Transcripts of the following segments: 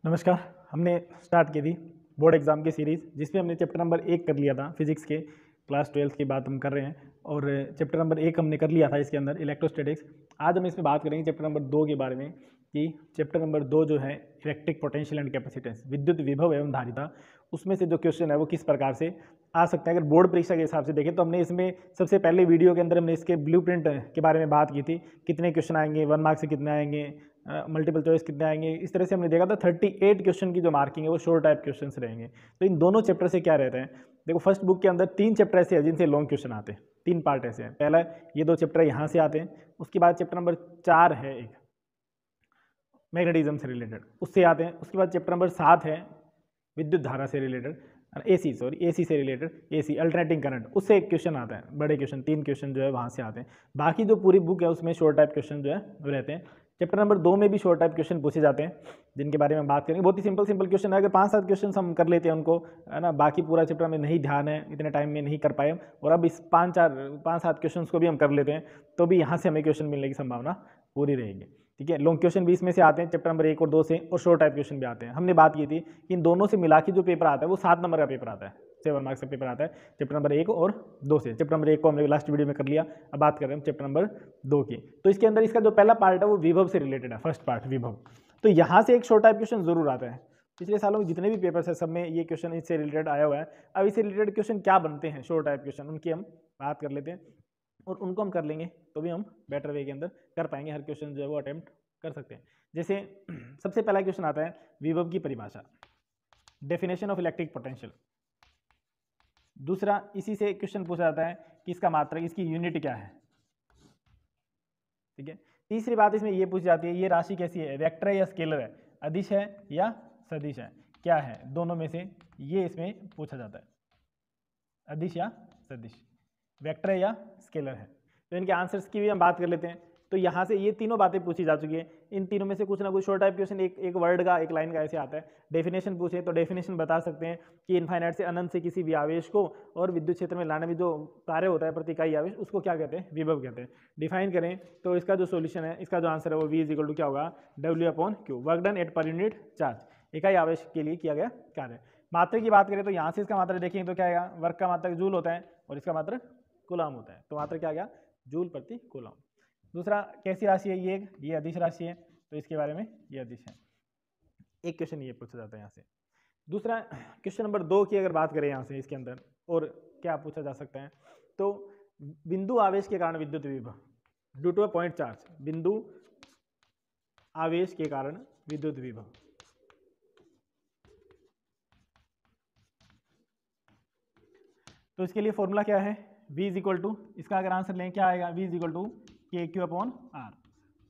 नमस्कार। हमने स्टार्ट की थी बोर्ड एग्ज़ाम की सीरीज़ जिसमें हमने चैप्टर नंबर 1 कर लिया था फिजिक्स के। क्लास 12 की बात हम कर रहे हैं और चैप्टर नंबर 1 हमने कर लिया था इसके अंदर इलेक्ट्रोस्टैटिक्स। आज हम इसमें बात करेंगे चैप्टर नंबर 2 के बारे में कि चैप्टर नंबर 2 जो है इलेक्ट्रिक पोटेंशियल एंड कैपेसिटेंस, विद्युत विभव एवं धारिता, उसमें से जो क्वेश्चन है वो किस प्रकार से आ सकता है। अगर बोर्ड परीक्षा के हिसाब से देखें तो हमने इसमें सबसे पहले वीडियो के अंदर हमने इसके ब्लूप्रिंट के बारे में बात की थी, कितने क्वेश्चन आएंगे, 1 मार्क्स से कितने आएंगे, मल्टीपल चॉइस कितने आएंगे। इस तरह से हमने देखा था 38 क्वेश्चन की जो मार्किंग है वो शॉर्ट टाइप क्वेश्चन रहेंगे। तो इन दोनों चैप्टर से क्या रहते हैं, देखो फर्स्ट बुक के अंदर 3 चैप्टर ऐसे हैं जिनसे लॉन्ग क्वेश्चन आते हैं। 3 पार्ट ऐसे हैं। पहला ये 2 चैप्टर यहाँ से आते हैं, उसके बाद चैप्टर नंबर 4 है एक मैग्नेटिज्म से रिलेटेड, उससे आते हैं। उसके बाद चैप्टर नंबर 7 है विद्युत धारा से रिलेटेड, एसी से रिलेटेड, एसी अल्टरनेटिंग करंट, उससे एक क्वेश्चन आता है। बड़े क्वेश्चन 3 क्वेश्चन जो है वहाँ से आते हैं। बाकी जो पूरी बुक है उसमें शॉर्ट टाइप क्वेश्चन जो है वो रहते हैं। चैप्टर नंबर 2 में भी शॉर्ट टाइप क्वेश्चन पूछे जाते हैं जिनके बारे में बात करेंगे। बहुत ही सिंपल क्वेश्चन है। अगर 5-7 क्वेश्चन हम कर लेते हैं उनको, है ना, बाकी पूरा चैप्टर में नहीं ध्यान है, इतने टाइम में नहीं कर पाए, और अब इस 5-7 क्वेश्चन को भी हम कर लेते हैं तो भी यहाँ से हमें क्वेश्चन मिलने की संभावना पूरी रहेगी। ठीक है, लॉन्ग क्वेश्चन भी इसमें से आते हैं चैप्टर नंबर 1 और 2 से, और शॉर्ट टाइप क्वेश्चन भी आते हैं। हमने बात की थी कि इन दोनों से मिला के जो पेपर आता है वो 7 नंबर का पेपर आता है, 7 मार्क्स का पेपर आता है चैप्टर नंबर 1 और 2 से। चैप्टर नंबर 1 को हमने लास्ट वीडियो में कर लिया, अब बात कर रहे हैं चैप्टर नंबर 2 की। तो इसके अंदर इसका जो पहला पार्ट है वो विभव से रिलेटेड है, फर्स्ट पार्ट विभव। तो यहाँ से एक शॉर्ट टाइप क्वेश्चन जरूर आता है। पिछले सालों में जितने भी पेपर्स है सब में ये क्वेश्चन इससे रिलेटेड आया हुआ है। अब इससे रिलेटेड क्वेश्चन क्या बनते हैं शॉर्ट टाइप क्वेश्चन, उनकी हम बात कर लेते हैं, और उनको हम कर लेंगे तो भी हम बेटर वे के अंदर कर पाएंगे, हर क्वेश्चन जो है वो अटेम्प्ट कर सकते हैं। जैसे सबसे पहला क्वेश्चन आता है विभव की परिभाषा, डेफिनेशन ऑफ इलेक्ट्रिक पोटेंशियल। दूसरा इसी से क्वेश्चन पूछा जाता है कि इसका मात्रक, इसकी यूनिट क्या है। ठीक है, तीसरी बात इसमें ये पूछी जाती है ये राशि कैसी है, वेक्टर है या स्केलर है, अदिश है या सदिश है, क्या है, दोनों में से ये इसमें पूछा जाता है, अदिश या सदिश, वेक्टर है या स्केलर है। तो इनके आंसर्स की भी हम बात कर लेते हैं। तो यहाँ से ये तीनों बातें पूछी जा चुकी है। इन तीनों में से कुछ ना कुछ शॉर्ट टाइप क्वेश्चन एक वर्ड का, एक लाइन का ऐसे आता है। डेफिनेशन पूछे तो डेफिनेशन बता सकते हैं कि इनफाइनाइट से अनंत से किसी भी आवेश को और विद्युत क्षेत्र में लाने में जो कार्य होता है प्रति इकाई आवेश, उसको क्या कहते हैं, विभव कहते हैं। डिफाइन करें तो इसका जो सोल्यूशन है, इसका जो आंसर है वो V = क्या होगा, W/Q, work done at per unit charge, इकाई आवेश के लिए किया गया कार्य। मात्रक की बात करें तो यहाँ से इसका मात्रक देखेंगे तो क्या आएगा, वर्क का मात्रक जूल होता है और इसका मात्रक कूलम होता है। तो मात्रक क्या आ गया, जूल प्रति कूलम। दूसरा कैसी राशि है ये अदिश राशि है, तो इसके बारे में ये अदिश है। एक क्वेश्चन ये पूछा जाता है यहाँ से। दूसरा क्वेश्चन नंबर 2 की अगर बात करें यहाँ से, इसके अंदर और क्या पूछा जा सकता है, तो बिंदु आवेश के कारण विद्युत विभव, due to a point charge, बिंदु आवेश के कारण विद्युत विभव। तो इसके लिए फॉर्मूला क्या है, V = इसका अगर आंसर लें क्या आएगा, V = KQ/R।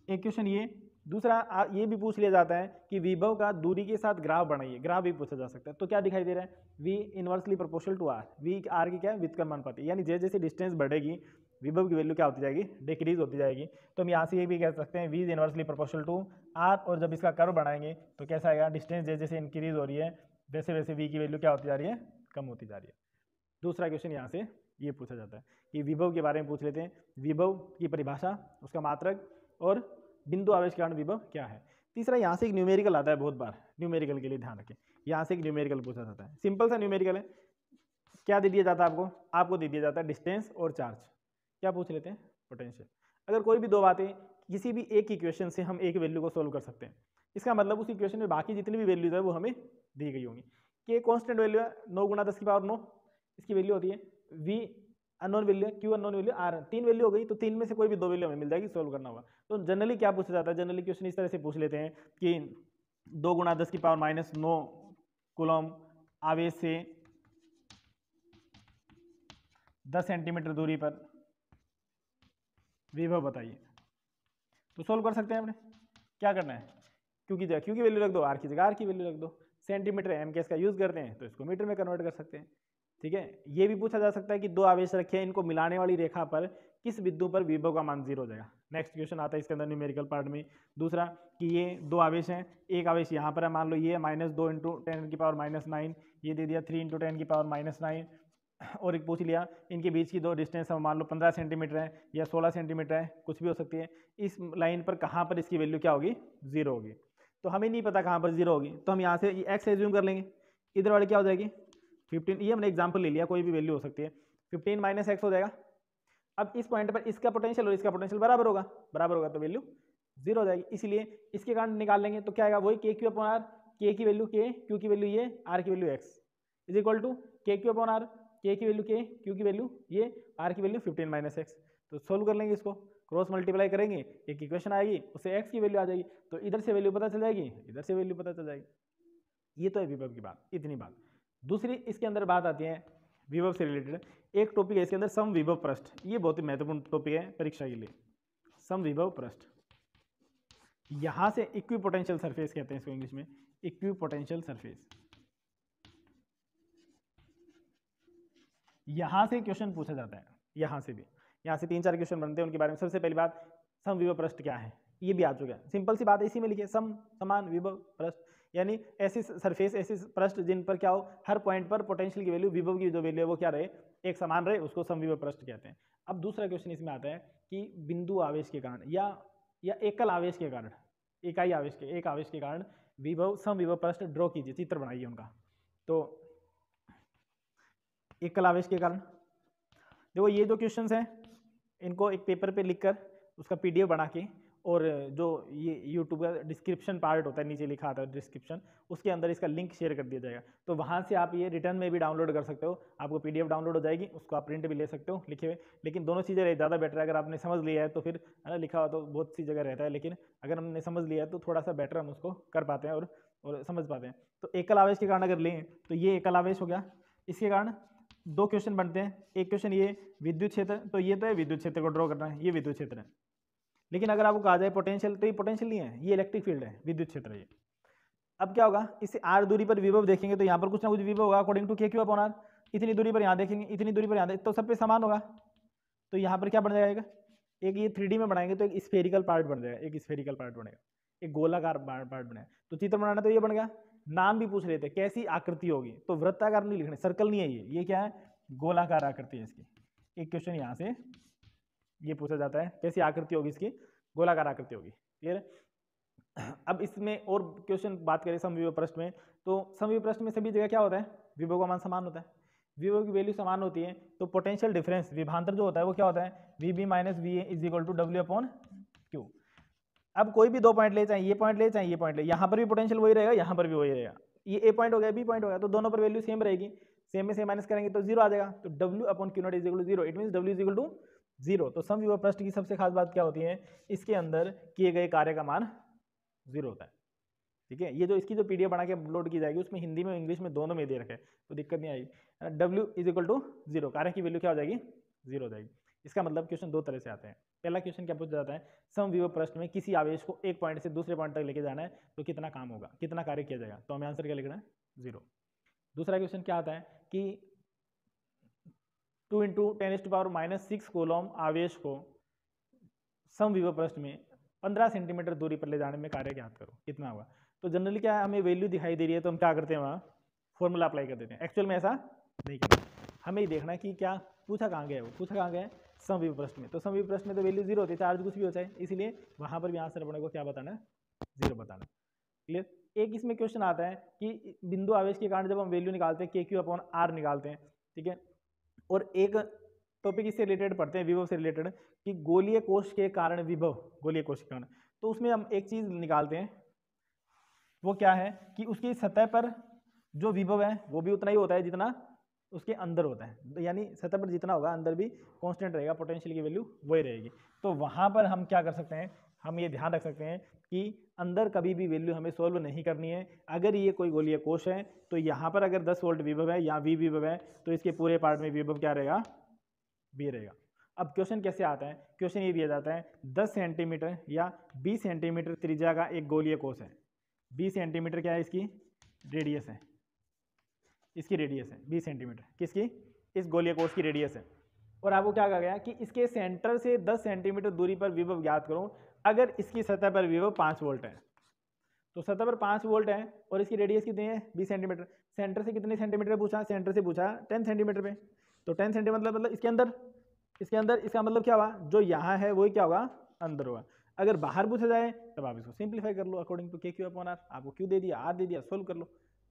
एक क्वेश्चन ये। दूसरा ये भी पूछ लिया जाता है कि विभव का दूरी के साथ ग्राफ बनाइए, ग्राफ भी पूछा जा सकता है। तो क्या दिखाई दे रहा है, V inversely proportional to R, V R की क्या है, व्युत्क्रमानुपाती, यानी जैसे जैसे डिस्टेंस बढ़ेगी विभव की वैल्यू क्या होती जाएगी, डिक्रीज होती जाएगी। तो हम यहाँ से ये भी कह सकते हैं V inversely proportional to R, और जब इसका कर्व बनाएंगे तो कैसा आएगा, डिस्टेंस जैसे जैसे इंक्रीज हो रही है वैसे वैसे V की वैल्यू क्या होती जा रही है, कम होती जा रही है। दूसरा क्वेश्चन यहाँ से ये पूछा जाता है कि विभव के बारे में पूछ लेते हैं, विभव की परिभाषा, उसका मात्रक और बिंदु आवेश के कारण विभव क्या है। तीसरा यहाँ से एक न्यूमेरिकल आता है, बहुत बार न्यूमेरिकल के लिए ध्यान रखें, यहाँ से एक न्यूमेरिकल पूछा जाता है। सिंपल सा न्यूमेरिकल है। क्या दे दिया जाता है आपको दे दिया जाता है डिस्टेंस और चार्ज। क्या पूछ लेते हैं, पोटेंशियल। अगर कोई भी दो बातें किसी भी एक इक्वेशन से हम एक वैल्यू को सोल्व कर सकते हैं, इसका मतलब उस इक्वेशन में बाकी जितनी भी वैल्यूज है वो हमें दी गई होंगी। कि कॉन्स्टेंट वैल्यू है 9 × 10⁹ इसकी वैल्यू होती है, V अननोन वैल्यू है, Q unknown value, R 3 value हो गई। तो 3 में से कोई भी 2 वैल्यू हमें मिल जाएगी, सोल्व करना होगा। तो जनरली क्या पूछा जाता है, जनरली क्वेश्चन इस तरह से पूछ लेते हैं कि 2 × 10⁻⁹ कूलम आवेश से 10 सेंटीमीटर दूरी पर विभव बताइए। तो सोल्व कर सकते हैं अपने। क्या करना है, Q की जगह Q की वैल्यू रख दो, R की जगह R की वैल्यू रख दो। सेंटीमीटर एम के इसका यूज करते हैं तो इसको मीटर में कन्वर्ट कर सकते हैं। ठीक है, ये भी पूछा जा सकता है कि 2 आवेश रखे हैं, इनको मिलाने वाली रेखा पर किस बिंदु पर विभव का मान 0 हो जाएगा। नेक्स्ट क्वेश्चन आता है इसके अंदर न्यूमेरिकल पार्ट में। दूसरा कि ये 2 आवेश हैं, एक आवेश यहाँ पर है, मान लो ये -2 × 10⁻⁹, ये दे दिया 3 × 10⁻⁹, और एक पूछ लिया इनके बीच की 2 डिस्टेंस हम मान लो 15 सेंटीमीटर है या 16 सेंटीमीटर है, कुछ भी हो सकती है। इस लाइन पर कहाँ पर इसकी वैल्यू क्या होगी, 0 होगी। तो हमें नहीं पता कहाँ पर 0 होगी, तो हम यहाँ से x एज्यूम कर लेंगे, इधर वाले क्या हो जाएगी 15, ये हमने एग्जाम्पल ले लिया, कोई भी वैल्यू हो सकती है, 15 माइनस एक्स हो जाएगा। अब इस पॉइंट पर इसका पोटेंशियल और इसका पोटेंशियल बराबर होगा तो वैल्यू 0 हो जाएगी, इसलिए इसके कारण निकाल लेंगे तो क्या आएगा वही के क्यू अपॉन आर, के की वैल्यू के, क्यू की वैल्यू ये, आर की value x is equal to K Q upon R, K की वैल्यू के, क्यू की वैल्यू ये, आर की वैल्यू 15 माइनस एक्स। तो सोल्व कर लेंगे इसको, क्रॉस मल्टीप्लाई करेंगे, एक इक्वेशन आएगी उससे एक्स की वैल्यू आ जाएगी, तो इधर से वैल्यू पता चल जाएगी, इधर से वैल्यू पता चल जाएगी। ये तो है विभव की बात, इतनी बात। दूसरी इसके अंदर बात आती है विभव से रिलेटेड, एक टॉपिक है इसके अंदर सम विभव पृष्ठ, ये बहुत ही महत्वपूर्ण टॉपिक है परीक्षा के लिए, सम विभव पृष्ठ। यहां से इक्विपोटेंशियल सरफेस कहते हैं इसको इंग्लिश में, इक्विपोटेंशियल सरफेस। यहां से क्वेश्चन पूछा जाता है, यहां से भी, यहां से 3-4 क्वेश्चन बनते हैं उनके बारे में। सबसे पहली बात सम विभव पृष्ठ क्या है, ये भी आ चुका है, सिंपल सी बात है, इसी में लिखिए सम समान विभव पृष्ठ, यानी ऐसी सरफेस, ऐसी पृष्ठ जिन पर क्या हो हर पॉइंट पर पोटेंशियल की वैल्यू, विभव की जो वैल्यू है वो क्या रहे, एक समान रहे, उसको सम विभव पृष्ठ कहते हैं। अब दूसरा क्वेश्चन इसमें आता है कि बिंदु आवेश के कारण या एकल आवेश के कारण, इकाई आवेश के, एक आवेश के कारण विभव, सम विभव पृष्ठ ड्रॉ कीजिए, चित्र बनाइए उनका। तो एकल आवेश के कारण देखो ये जो क्वेश्चंस हैं इनको एक पेपर पे लिखकर उसका PDF बना के, और जो ये YouTube का डिस्क्रिप्शन पार्ट होता है, नीचे लिखा आता है डिस्क्रिप्शन, उसके अंदर इसका लिंक शेयर कर दिया जाएगा, तो वहाँ से आप ये रिटर्न में भी डाउनलोड कर सकते हो, आपको PDF डाउनलोड हो जाएगी, उसको आप प्रिंट भी ले सकते हो लिखे हुए। लेकिन दोनों चीज़ें ज़्यादा बेटर है, अगर आपने समझ लिया है तो फिर है ना, लिखा हुआ तो बहुत सी जगह रहता है, लेकिन अगर हमने समझ लिया है तो थोड़ा सा बेटर हम उसको कर पाते हैं और समझ पाते हैं। तो एकल आवेश के कारण अगर लें तो ये एकल आवेश हो गया, इसके कारण 2 क्वेश्चन बनते हैं। एक क्वेश्चन ये विद्युत क्षेत्र, तो ये तो है विद्युत क्षेत्र को ड्रॉ करना है, ये विद्युत क्षेत्र है, लेकिन अगर आपको कहा जाए पोटेंशियल, तो ये पोटेंशियल नहीं है, ये इलेक्ट्रिक फील्ड है, विद्युत क्षेत्र है ये। अब क्या होगा, इससे r दूरी पर विभव देखेंगे तो यहाँ पर कुछ ना कुछ विभव होगा according to K Q upon are, इतनी दूरी पर यहाँ देखेंगे, इतनी दूरी पर यहाँ देखेंगे, तो सब पे समान होगा, तो यहाँ पर क्या बन जाएगा, एक ये 3D में बनाएंगे तो एक स्फेरिकल पार्ट बन जाएगा, एक स्फेरिकल पार्ट बनेगा, एक गोलाकार पार्ट बनेगा। तो चित्र बनाना तो ये बन गया। नाम भी पूछ रहे थे कैसी आकृति होगी, तो वृत्ताकार नहीं लिखने, सर्कल नहीं है ये क्या है, गोलाकार आकृति है इसकी। एक क्वेश्चन यहाँ से ये पूछा जाता है कैसी आकृति होगी इसकी, गोलाकार आकृति होगी, क्लियर है। अब इसमें और क्वेश्चन बात करें समविभव पृष्ठ में, तो समविभव पृष्ठ में सभी जगह क्या होता है, विभव का मान समान होता है, विभव की वैल्यू समान होती है, तो पोटेंशियल डिफरेंस, विभांतर जो होता है वो क्या होता है, VB minus VA is equal to W upon Q। अब कोई भी 2 पॉइंट ले, चाहे ये पॉइंट ले चाहे ये पॉइंट ले, यहाँ पर भी पोटेंशियल वही रहेगा, यहाँ पर भी वही रहेगा, ये A पॉइंट हो गया B पॉइंट हो गया, तो दोनों पर वैल्यू सेम रहेगी, सेम में से माइनस करेंगे तो 0 आ जाएगा, तो W upon Q not is equal to 0, it means W is equal to 0। तो समविभव पृष्ठ की सबसे खास बात क्या होती है, इसके अंदर किए गए कार्य का मान 0 होता है, ठीक है। ये जो इसकी जो PDF बना के अपलोड की जाएगी उसमें हिंदी में इंग्लिश में दोनों में दे रखे, तो दिक्कत नहीं आएगी। W इज इक्वल टू 0, कार्य की वैल्यू क्या हो जाएगी, 0 हो जाएगी। इसका मतलब क्वेश्चन 2 तरह से आते हैं। पहला क्वेश्चन क्या पूछा जाता है, समविभव पृष्ठ में किसी आवेश को एक पॉइंट से दूसरे पॉइंट तक लेके जाना है तो कितना काम होगा, कितना कार्य किया जाएगा, तो हमें आंसर क्या लिखना है, 0। दूसरा क्वेश्चन क्या आता है कि 2 × 10⁻⁻⁶ कूलम आवेश को समविभव पृष्ठ में 15 सेंटीमीटर दूरी पर ले जाने में कार्य ज्ञात करो, कितना होगा। तो जनरली क्या है, हमें वैल्यू दिखाई दे रही है तो हम क्या करते हैं, वहाँ फॉर्मूला अप्लाई कर देते हैं। एक्चुअल में ऐसा नहीं करना, हमें ही देखना है कि क्या पूछा कहाँ गया है, वो पूछा कहाँ गया है, समविभव पृष्ठ में। तो समविभव पृष्ठ में तो वैल्यू 0 होती है, चार्ज कुछ भी होता है, इसीलिए वहाँ पर भी आंसर अपने को क्या बताना है, 0 बताना। क्लियर। एक इसमें क्वेश्चन आता है कि बिंदु आवेश के कारण जब हम वैल्यू निकालते हैं KQ अपॉन R निकालते हैं, ठीक है। और एक टॉपिक इससे रिलेटेड पढ़ते हैं विभव से रिलेटेड कि गोलीय कोश के कारण विभव, गोलीय कोश के कारण, तो उसमें हम एक चीज निकालते हैं, वो क्या है कि उसकी सतह पर जो विभव है वो भी उतना ही होता है जितना उसके अंदर होता है, यानी सतह पर जितना होगा अंदर भी कांस्टेंट रहेगा, पोटेंशियल की वैल्यू वही रहेगी। तो वहां पर हम क्या कर सकते हैं, हम ये ध्यान रख सकते हैं कि अंदर कभी भी वैल्यू हमें सोल्व नहीं करनी है। अगर ये कोई गोलीय कोश है तो यहाँ पर अगर 10 वोल्ट विभव है या V विभव है तो इसके पूरे पार्ट में विभव क्या रहेगा, V रहेगा। अब क्वेश्चन कैसे आता है, क्वेश्चन ये दिया जाता है 10 सेंटीमीटर या 20 सेंटीमीटर त्रिज्या का एक गोलीय कोश है, 20 सेंटीमीटर क्या है इसकी रेडियस है, इसकी रेडियस है 20 सेंटीमीटर, किसकी, इस गोलीय कोश की रेडियस है। और आपको क्या कहा गया कि इसके सेंटर से 10 सेंटीमीटर दूरी पर विभव ज्ञात करो अगर इसकी सतह पर विभव 5 वोल्ट है। तो सतह पर 5 वोल्ट है और इसकी रेडियस कितनी है 20 सेंटीमीटर, सेंटर से कितने सेंटीमीटर पूछा, सेंटर से पूछा 10 सेंटीमीटर पे, तो 10 सेंटीमीटर मतलब इसके अंदर इसका मतलब क्या हुआ, जो यहाँ है वही क्या होगा, अंदर होगा। अगर बाहर पूछा जाए तब आप इसको सिंप्लीफाई कर लो according to K Q upon are, आपको क्यू दे दिया, आर दे दिया, सोल्व कर लो।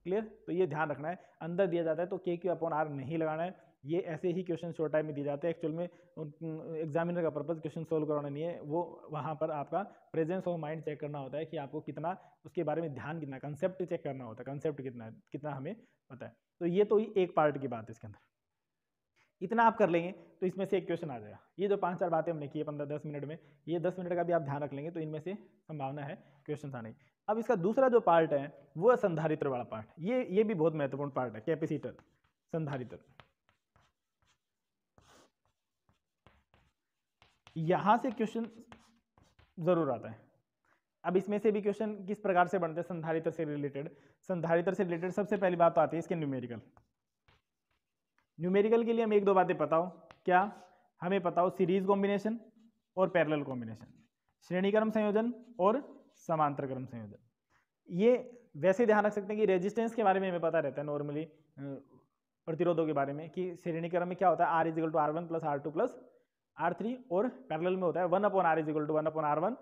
क्लियर? तो ये ध्यान रखना है, अंदर दिया जाता है तो के क्यू अपॉन आर नहीं लगाना है। ये ऐसे ही क्वेश्चन शॉर्ट टाइम में दिए जाते हैं, एक्चुअल में एग्जामिनर का पर्पज क्वेश्चन सोल्व करवाना नहीं है, वो वहाँ पर आपका प्रेजेंस ऑफ माइंड चेक करना होता है कि आपको कितना उसके बारे में ध्यान, कितना कंसेप्ट चेक करना होता है, कंसेप्ट कितना हमें पता है। तो ये तो एक पार्ट की बात है इसके अंदर, इतना आप कर लेंगे तो इसमें से एक क्वेश्चन आ जाएगा। ये जो 5-4 बातें हमने की है 15-10 मिनट में, ये 10 मिनट का भी आप ध्यान रख लेंगे तो इनमें से संभावना है क्वेश्चन आने की। अब इसका दूसरा जो पार्ट है वो है संधारित्र वाला पार्ट। ये भी बहुत महत्वपूर्ण पार्ट है, कैपेसिटर, संधारित्र। यहां से क्वेश्चन जरूर आता है। अब इसमें से भी क्वेश्चन किस प्रकार से बनते हैं संधारित्र से रिलेटेड? संधारित्र से रिलेटेड सबसे पहली बात तो आती है इसके न्यूमेरिकल। न्यूमेरिकल के लिए हम 1-2 बातें पता हो क्या? हमें पता हो सीरीज कॉम्बिनेशन और पैरेलल कॉम्बिनेशन, श्रेणी क्रम संयोजन और समांतर क्रम संयोजन। ये वैसे ध्यान रख सकते हैं कि रेजिस्टेंस के बारे में हमें पता रहता है नॉर्मली, प्रतिरोधों के बारे में, कि श्रेणी क्रम में क्या होता है R = R1 + R2 + R3, और पैरेलल में होता है 1/R = 1/R1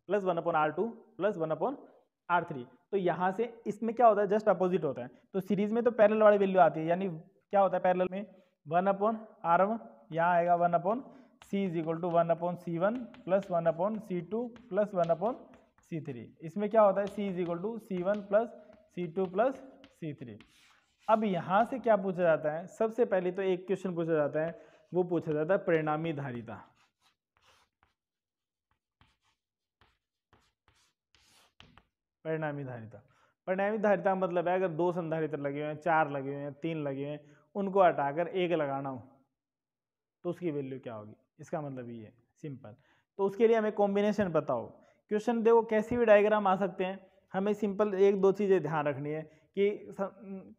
+ 1/R2 + 1/R3। तो यहाँ से इसमें क्या होता है, जस्ट अपोजिट होता है। तो सीरीज में तो पैरेलल वाली वैल्यू आती है, यानी क्या होता है पैरेलल में 1/R1, यहाँ आएगा 1/C = 1/C1 + 1/C2 + 1/C3। इसमें क्या होता है C = C1 + C2 + C3। अब यहाँ से क्या पूछा जाता है, सबसे पहले तो एक क्वेश्चन पूछा जाता है, वो पूछा जाता है परिणामी धारिता। परिणामी धारिता, परिणामी धारिता का मतलब है अगर 2 संधारित्र लगे हुए हैं, 4 लगे हुए हैं, 3 लगे हुए हैं, उनको हटाकर 1 लगाना हो तो उसकी वैल्यू क्या होगी, इसका मतलब ये है सिंपल। तो उसके लिए हमें कॉम्बिनेशन पता हो। क्वेश्चन देखो कैसी भी डायग्राम आ सकते हैं, हमें सिंपल 1-2 चीज़ें ध्यान रखनी है कि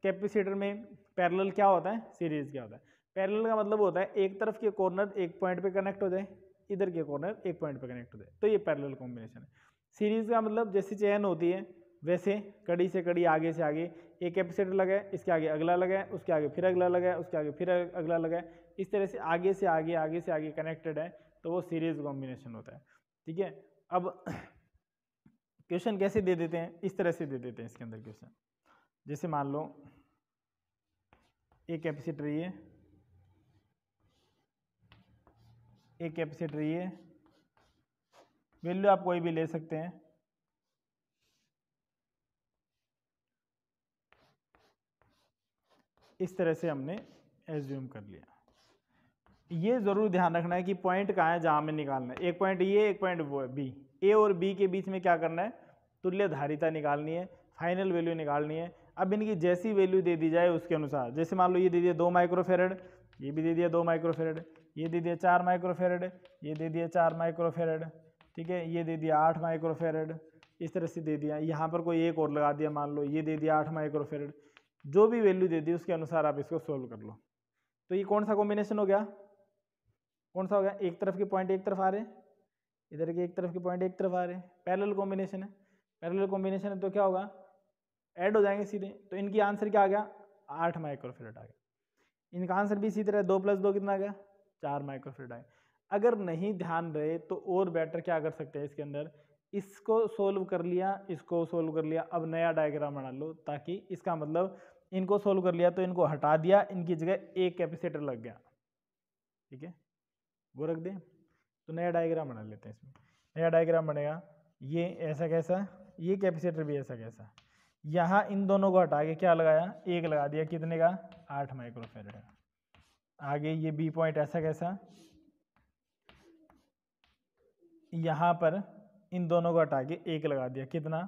कैपेसिटर में पैरेलल क्या होता है, सीरीज क्या होता है। पैरेलल का मतलब होता है एक तरफ के कॉर्नर एक पॉइंट पे कनेक्ट हो जाए, इधर के कॉर्नर एक पॉइंट पे कनेक्ट हो जाए, तो ये पैरेलल कॉम्बिनेशन है। सीरीज का मतलब जैसे चेन होती है वैसे कड़ी से कड़ी, आगे से आगे एक कैपेसिटर लगा है, इसके आगे अगला लगा है, उसके आगे फिर अगला लगा है, उसके आगे फिर अगला लगा है, इस तरह से आगे से आगे कनेक्टेड है, तो वो सीरीज कॉम्बिनेशन होता है। ठीक है, अब क्वेश्चन कैसे दे देते हैं, इस तरह से दे देते हैं इसके अंदर क्वेश्चन। जैसे मान लो एक कैपेसिटर ये, एक कैपेसिटर ये, वैल्यू आप कोई भी ले सकते हैं, इस तरह से हमने एज्यूम कर लिया। ये जरूर ध्यान रखना है कि पॉइंट कहाँ है जहां हमें निकालना है, एक पॉइंट ये, एक पॉइंट वो है बी। ए और बी के बीच में क्या करना है, तुल्य धारिता निकालनी है, फाइनल वैल्यू निकालनी है। अब इनकी जैसी वैल्यू दे दी जाए उसके अनुसार, जैसे मान लो ये दे दिया 2 माइक्रोफेरेड, ये भी दे दिया 2 माइक्रोफेरेड, ये दे दिया 4 माइक्रोफेरेड, ये दे दिया 4 माइक्रोफेरेड, ठीक है, ये दे दिया 8 माइक्रोफेरेड, इस तरह से दे दिया। यहाँ पर कोई एक और लगा दिया, मान लो ये दे दिया 8 माइक्रोफेरेड। जो भी वैल्यू दे दी उसके अनुसार आप इसको सोल्व कर लो। तो ये कौन सा कॉम्बिनेशन हो गया, कौन सा हो गया, एक तरफ के पॉइंट एक तरफ आ रहे हैं, इधर के एक तरफ के पॉइंट एक तरफ आ रहे हैं, पैरेलल कॉम्बिनेशन है। पैरेलल कॉम्बिनेशन है तो क्या होगा, ऐड हो जाएंगे सीधे। तो इनकी आंसर क्या आ गया, 8 माइक्रोफेरेड आ गया। इनका आंसर भी इसी तरह 2 + 2 कितना आ गया, 4 माइक्रोफेरेड आ गया। अगर नहीं ध्यान रहे तो और बेटर क्या कर सकते हैं इसके अंदर, इसको सोल्व कर लिया, इसको सोल्व कर लिया, अब नया डायग्राम बना लो, ताकि इसका मतलब इनको सोल्व कर लिया तो इनको हटा दिया, इनकी जगह एक कैपेसिटर लग गया, ठीक है, वो रख दें। तो नया डायग्राम बना लेते हैं। इसमें नया डायग्राम बनेगा, ये ऐसा कैसा, ये कैपेसिटर भी ऐसा कैसा, यहाँ इन दोनों को हटा के क्या लगाया, एक लगा दिया, कितने का, 8 माइक्रोफेरेड। आगे ये बी पॉइंट ऐसा कैसा, यहाँ पर इन दोनों को हटा के एक लगा दिया, कितना,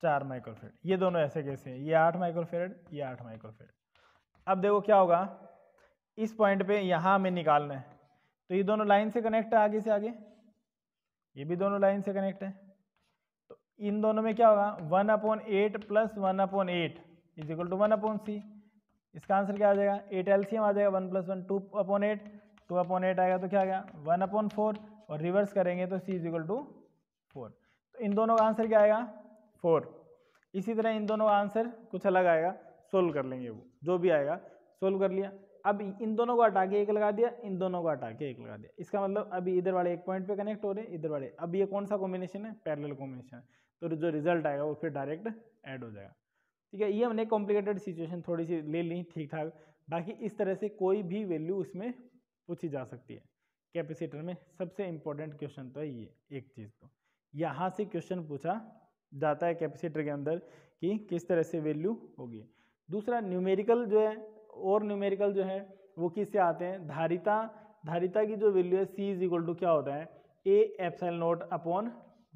4 माइक्रोफेरेड। ये दोनों ऐसे कैसे हैं, ये 8 माइक्रोफेरेड, ये 8 माइक्रोफेरेड। अब देखो क्या होगा, इस पॉइंट पे यहाँ हमें निकालना है, तो ये दोनों लाइन से कनेक्ट है, आगे से आगे, ये भी दोनों लाइन से कनेक्ट है। तो इन दोनों में क्या होगा, 1/8 + 1/8 = 1/c। इसका आंसर क्या आ जाएगा, 8 एलसीएम आ जाएगा, 1 + 1 2/8, 2/8 आएगा तो क्या आ गया, 1/4, और रिवर्स करेंगे तो c = 4। तो इन दोनों का आंसर क्या आएगा, 4। इसी तरह इन दोनों का आंसर कुछ अलग आएगा, सोल्व कर लेंगे, वो जो भी आएगा सोल्व कर लिया। अब इन दोनों को हटा के एक लगा दिया, इन दोनों को हटा के एक लगा दिया, इसका मतलब अभी इधर वाले एक पॉइंट पे कनेक्ट हो रहे हैं, इधर वाले, अब ये कौन सा कॉम्बिनेशन है, पैरेलल कॉम्बिनेशन, तो जो रिजल्ट आएगा वो फिर डायरेक्ट ऐड हो जाएगा। ठीक है, ये हमने कॉम्प्लिकेटेड सिचुएशन थोड़ी सी ले ली ठीक ठाक, बाकी इस तरह से कोई भी वैल्यू इसमें पूछी जा सकती है। कैपेसिटर में सबसे इंपॉर्टेंट क्वेश्चन तो है ये एक चीज़, तो यहाँ से क्वेश्चन पूछा जाता है कैपेसिटर के अंदर कि किस तरह से वैल्यू होगी। दूसरा न्यूमेरिकल जो है, और न्यूमेरिकल जो है वो किससे आते हैं, धारिता की जो वैल्यू है C इज इक्वल टू क्या होता है, A epsilon not upon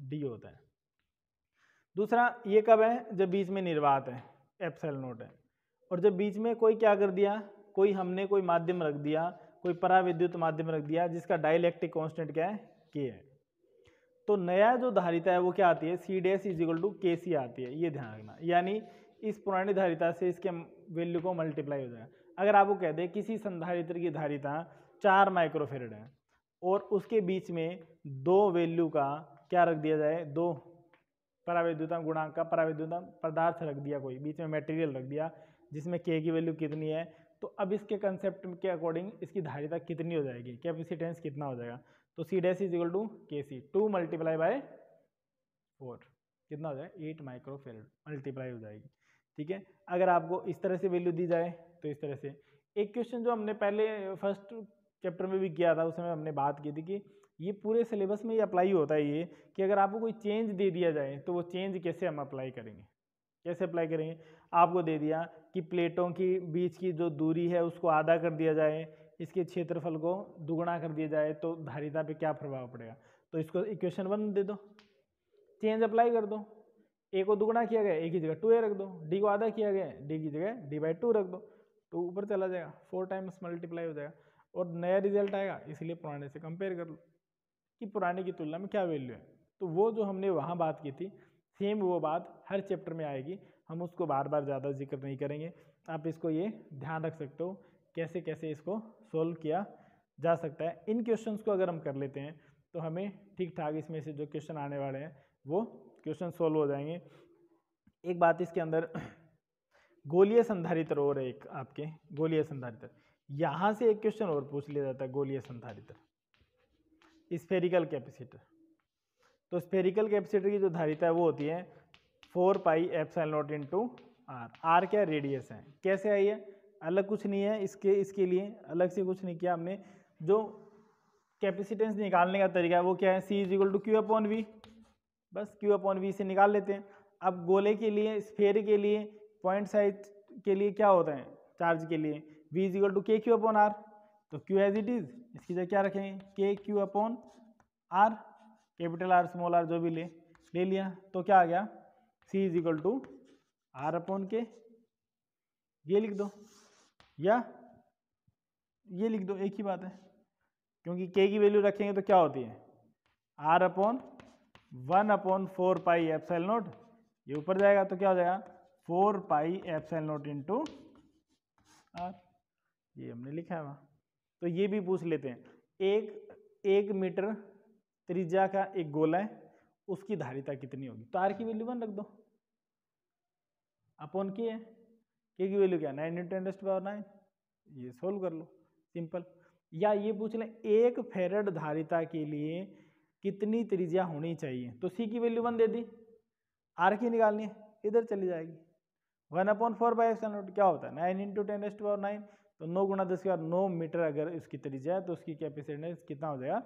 D होता है। दूसरा ये कब है, जब बीच में निर्वात है, एप्सिलॉन नॉट है, और जब बीच में कोई क्या कर दिया, हमने कोई माध्यम रख दिया, कोई पराविद्युत माध्यम रख दिया जिसका डाइलेक्ट्रिक कांस्टेंट क्या है, K है, तो नया जो धारिता है वो क्या आती है, C dash is equal to KC आती है, ये ध्यान रखना। यानी इस पुरानी धारिता से इसके वैल्यू को मल्टीप्लाई हो जाएगा। अगर आपको कह दे किसी संधारित्र की धारिता 4 माइक्रोफेरेड है और उसके बीच में 2 वैल्यू का क्या रख दिया जाए, 2 पराविद्युता गुणांक का पराविद्युता पदार्थ रख दिया, कोई बीच में मटेरियल रख दिया जिसमें K की वैल्यू कितनी है, तो अब इसके कंसेप्ट के अकॉर्डिंग इसकी धारिता कितनी हो जाएगी, कैपेसिटेंस कितना हो जाएगा, तो C dash is equal to KC 2 multiply by 4 कितना हो जाएगा, 8 माइक्रोफेरेड मल्टीप्लाई हो जाएगी। ठीक है, अगर आपको इस तरह से वैल्यू दी जाए तो इस तरह से। एक क्वेश्चन जो हमने पहले फर्स्ट चैप्टर में भी किया था, उसमें हमने बात की थी कि ये पूरे सिलेबस में ये अप्लाई होता है ये, कि अगर आपको कोई चेंज दे दिया जाए तो वो चेंज कैसे हम अप्लाई करेंगे, कैसे अप्लाई करेंगे। आपको दे दिया कि प्लेटों की बीच की जो दूरी है उसको आधा कर दिया जाए, इसके क्षेत्रफल को दुगुना कर दिया जाए, तो धारिता पे क्या प्रभाव पड़ेगा, तो इसको इक्वेशन 1 दे दो, चेंज अप्लाई कर दो, ए को दुगुना किया गया ए की जगह 2a रख दो, डी को आधा किया गया डी की जगह d/2 रख दो, तो ऊपर चला जाएगा, 4 टाइम्स मल्टीप्लाई हो जाएगा और नया रिजल्ट आएगा। इसलिए पुराने से कंपेयर कर लो कि पुराने की तुलना में क्या वैल्यू है, तो वो जो हमने वहाँ बात की थी सेम वो बात हर चैप्टर में आएगी, हम उसको बार बार ज़्यादा जिक्र नहीं करेंगे। आप इसको ये ध्यान रख सकते हो कैसे कैसे इसको सोल्व किया जा सकता है। इन क्वेश्चंस को अगर हम कर लेते हैं तो हमें ठीक ठाक इसमें से जो क्वेश्चन आने वाले हैं वो क्वेश्चन सोल्व हो जाएंगे। एक बात इसके अंदर गोलीय संधारित्र और एक आपके गोलीय संधारित्र, यहाँ से एक क्वेश्चन और पूछ लिया जाता है गोलीय संधारित्र, स्फेरिकल कैपेसिटर। तो स्फेरिकल कैपेसिटर की जो धारिता है वो होती है 4 pi epsilon naught into R. R क्या रेडियस है, कैसे आई है, अलग कुछ नहीं है, इसके लिए अलग से कुछ नहीं किया हमने। जो कैपेसिटेंस निकालने का तरीका है वो क्या है, C is equal to Q/V, बस Q/V से निकाल लेते हैं। अब गोले के लिए, स्फेयर के लिए, पॉइंट साइज के लिए क्या होता है, चार्ज के लिए V is equal to KQ/R, तो Q एज इट इज, इसकी जगह क्या रखेंगे KQ/R, capital R small r जो भी ले लिया, तो क्या आ गया C is equal to R/K, ये लिख दो या ये लिख दो, एक ही बात है, क्योंकि K की वैल्यू रखेंगे तो क्या होती है R/1/4 पाई एप्सिलॉन नॉट, ये ऊपर जाएगा तो क्या हो जाएगा 4 pi epsilon naught into R, ये हमने लिखा है वहाँ। तो ये भी पूछ लेते हैं, एक मीटर त्रिज्या का एक गोला है, उसकी धारिता कितनी होगी, तो R की वैल्यू 1 रख दो, अपॉन K है, K की वैल्यू क्या 9 × 10⁹, ये सोल्व कर लो, सिंपल। या ये पूछ लें 1 फेरेड धारिता के लिए कितनी त्रिज्या होनी चाहिए, तो C की वैल्यू 1 दे दी, R की निकालनी है, इधर चली जाएगी 1/4 पाई एप्सिलॉन नॉट, क्या होता है 9 × 10⁹, तो 9 × 10⁹ मीटर अगर उसकी त्रिज्या है तो उसकी कैपेसिटेंस कितना हो जाएगा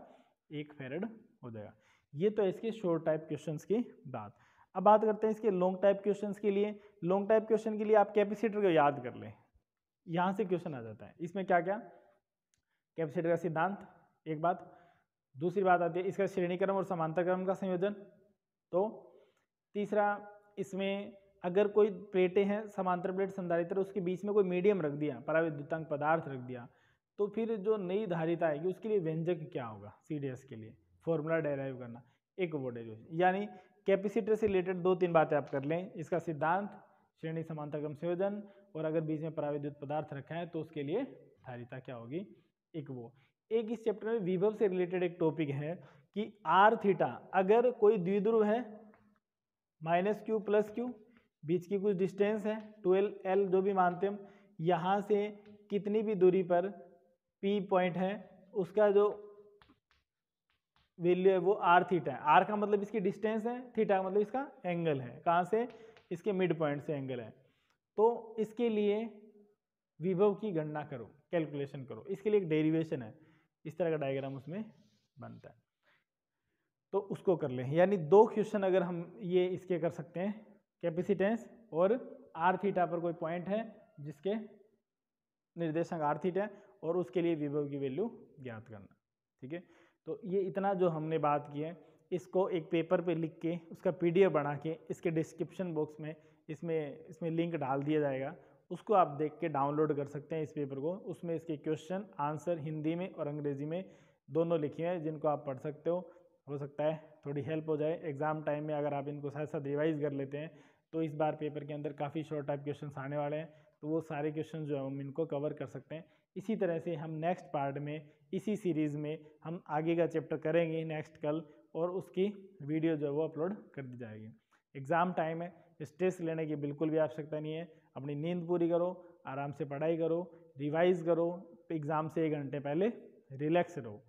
1 फेरेड हो जाएगा। ये तो इसके शॉर्ट टाइप क्वेश्चंस की बात। अब बात करते हैं इसके लॉन्ग टाइप क्वेश्चंस के लिए। लॉन्ग टाइप क्वेश्चन के लिए आप कैपेसिटर को याद कर लें, यहाँ से क्वेश्चन आ जाता है। इसमें क्या क्या, कैपेसिटर का सिद्धांत एक बात, दूसरी बात आती है इसका श्रेणी क्रम और समांतर क्रम का संयोजन, तो तीसरा इसमें अगर कोई प्लेटें हैं समांतर प्लेट संधारित्र, उसके बीच में कोई मीडियम रख दिया, पराविद्युतांक पदार्थ रख दिया, तो फिर जो नई धारिता आएगी उसके लिए व्यंजक क्या होगा, CDS के लिए फॉर्मूला डेराइव करना, एक वो डेरिवेशन। यानी कैपेसिटर से रिलेटेड 2-3 बातें आप कर लें, इसका सिद्धांत, श्रेणी समांतर क्रम संयोजन, और अगर बीच में पराविद्युत पदार्थ रखा है तो उसके लिए धारिता क्या होगी, एक वो। एक इस चैप्टर में विभव से रिलेटेड एक टॉपिक है कि R θ अगर कोई द्विध्रुव है -Q + Q, बीच की कुछ डिस्टेंस है 12L जो भी मानते हम, यहाँ से कितनी भी दूरी पर P पॉइंट है उसका जो वैल्यू है वो आर थीटा है। आर का मतलब इसकी डिस्टेंस है, थीटा का मतलब इसका एंगल है। कहाँ से? इसके मिड पॉइंट से एंगल है। तो इसके लिए विभव की गणना करो, कैलकुलेशन करो। इसके लिए एक डेरिवेशन है, इस तरह का डायग्राम उसमें बनता है, तो उसको कर लें। यानी दो क्वेश्चन अगर हम ये इसके कर सकते हैं, कैपेसिटेंस और आर थीटा पर कोई पॉइंट है जिसके निर्देशांक आर थीटा है और उसके लिए विभव की वैल्यू ज्ञात करना। ठीक है, तो ये इतना जो हमने बात की है इसको एक पेपर पे लिख के उसका PDF बना के इसके डिस्क्रिप्शन बॉक्स में इसमें लिंक डाल दिया जाएगा, उसको आप देख के डाउनलोड कर सकते हैं इस पेपर को। उसमें इसके क्वेश्चन आंसर हिंदी में और अंग्रेजी में दोनों लिखे हैं जिनको आप पढ़ सकते हो सकता है थोड़ी हेल्प हो जाए एग्जाम टाइम में। अगर आप इनको साथ साथ रिवाइज कर लेते हैं तो इस बार पेपर के अंदर काफ़ी शॉर्ट टाइप क्वेश्चन आने वाले हैं, तो वो सारे क्वेश्चन जो है हम इनको कवर कर सकते हैं। इसी तरह से हम नेक्स्ट पार्ट में इसी सीरीज़ में हम आगे का चैप्टर करेंगे नेक्स्ट कल, और उसकी वीडियो जो है वो अपलोड कर दी जाएगी। एग्ज़ाम टाइम है, स्ट्रेस लेने की बिल्कुल भी आवश्यकता नहीं है। अपनी नींद पूरी करो, आराम से पढ़ाई करो, रिवाइज करो, एग्ज़ाम से 1 घंटे पहले रिलैक्स रहो,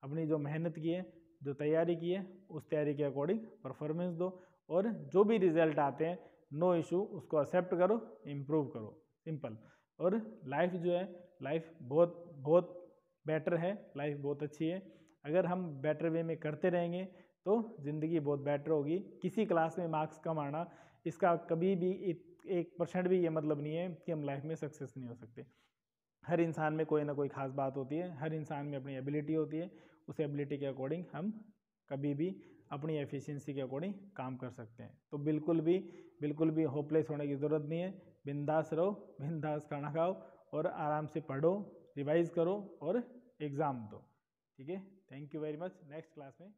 अपनी जो मेहनत की है, जो तैयारी की है, उस तैयारी के अकॉर्डिंग परफॉर्मेंस दो, और जो भी रिजल्ट आते हैं नो इशू, उसको एक्सेप्ट करो, इम्प्रूव करो, सिंपल। और लाइफ जो है, लाइफ बहुत बहुत बेटर है, लाइफ बहुत अच्छी है। अगर हम बेटर वे में करते रहेंगे तो ज़िंदगी बहुत बेटर होगी। किसी क्लास में मार्क्स कम आना, इसका कभी भी 1% भी ये मतलब नहीं है कि हम लाइफ में सक्सेस नहीं हो सकते। हर इंसान में कोई ना कोई खास बात होती है, हर इंसान में अपनी एबिलिटी होती है, उस एबिलिटी के अकॉर्डिंग हम कभी भी अपनी एफिशिएंसी के अकॉर्डिंग काम कर सकते हैं। तो बिल्कुल भी होपलेस होने की ज़रूरत नहीं है। बिंदास रहो, बिंदास खाना खाओ और आराम से पढ़ो, रिवाइज करो और एग्ज़ाम दो। ठीक है, thank you very much. Next class में